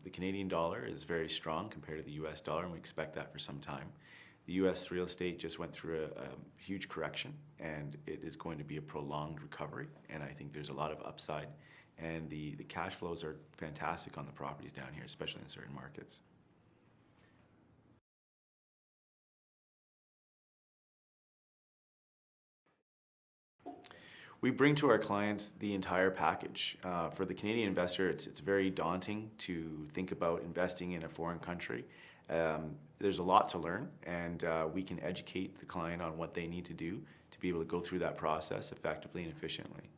the Canadian dollar is very strong compared to the US dollar, and we expect that for some time. The US real estate just went through a huge correction, and it is going to be a prolonged recovery, and I think there's a lot of upside, and the cash flows are fantastic on the properties down here, especially in certain markets. We bring to our clients the entire package. For the Canadian investor, it's very daunting to think about investing in a foreign country. There's a lot to learn, and we can educate the client on what they need to do to be able to go through that process effectively and efficiently.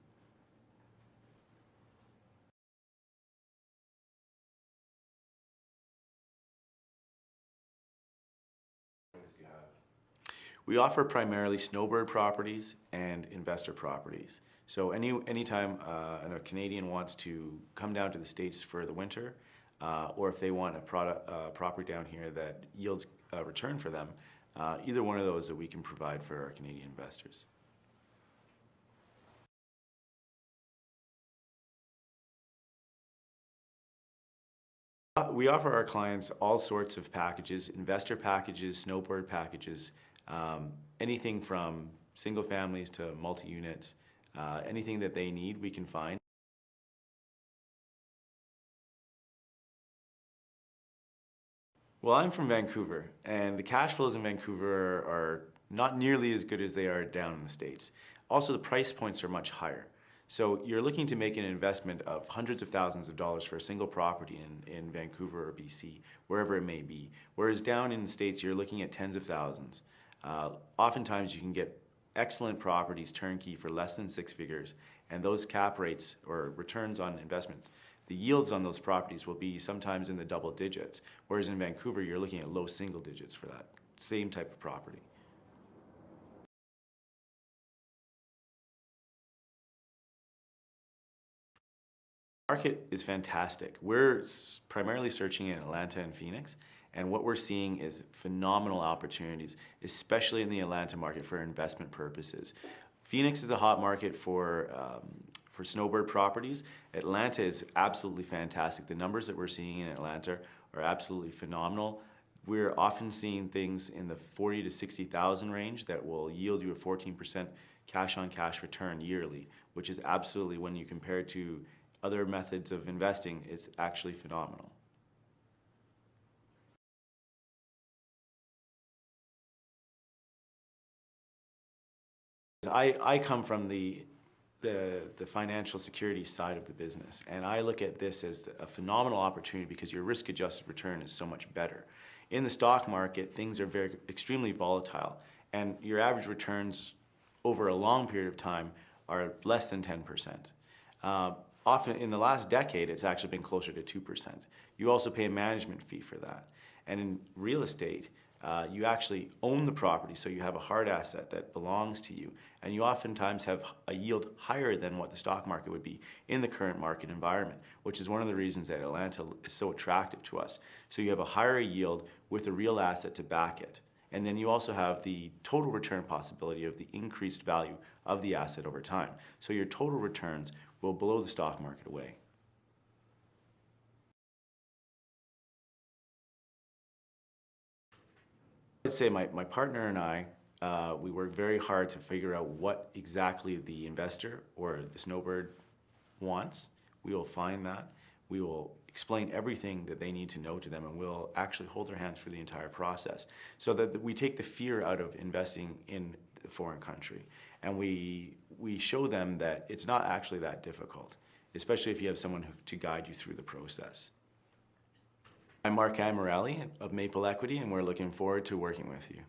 We offer primarily snowbird properties and investor properties. So anytime a Canadian wants to come down to the States for the winter, or if they want a property down here that yields a return for them, either one of those that we can provide for our Canadian investors. We offer our clients all sorts of packages, investor packages, snowbird packages, anything from single families to multi-units, anything that they need we can find. Well, I'm from Vancouver, and the cash flows in Vancouver are not nearly as good as they are down in the States. Also, the price points are much higher. So you're looking to make an investment of hundreds of thousands of dollars for a single property in Vancouver or BC, wherever it may be. Whereas down in the States, you're looking at tens of thousands. Oftentimes you can get excellent properties turnkey for less than 6 figures, and those cap rates or returns on investments, the yields on those properties will be sometimes in the double digits, whereas in Vancouver you're looking at low single digits for that same type of property. Market is fantastic. We're primarily searching in Atlanta and Phoenix, and what we're seeing is phenomenal opportunities, especially in the Atlanta market for investment purposes. Phoenix is a hot market for snowbird properties. Atlanta is absolutely fantastic. The numbers that we're seeing in Atlanta are absolutely phenomenal. We're often seeing things in the 40 to 60,000 range that will yield you a 14% cash-on-cash return yearly, which is absolutely, when you compare it to other methods of investing, it's actually phenomenal. I come from the financial security side of the business, and I look at this as a phenomenal opportunity because your risk-adjusted return is so much better. In the stock market, things are extremely volatile, and your average returns over a long period of time are less than 10%. Often in the last decade, it's actually been closer to 2%. You also pay a management fee for that. And in real estate, you actually own the property, so you have a hard asset that belongs to you, and you oftentimes have a yield higher than what the stock market would be in the current market environment, which is one of the reasons that Atlanta is so attractive to us. So you have a higher yield with a real asset to back it. And then you also have the total return possibility of the increased value of the asset over time. So your total returns will blow the stock market away. I'd say my partner and I, we work very hard to figure out what exactly the investor or the snowbird wants. We will find that. We will explain everything that they need to know to them, and we'll actually hold their hands for the entire process so that we take the fear out of investing in a foreign country. And we show them that it's not actually that difficult, especially if you have someone to guide you through the process. I'm Ameerali of Maplequity, and we're looking forward to working with you.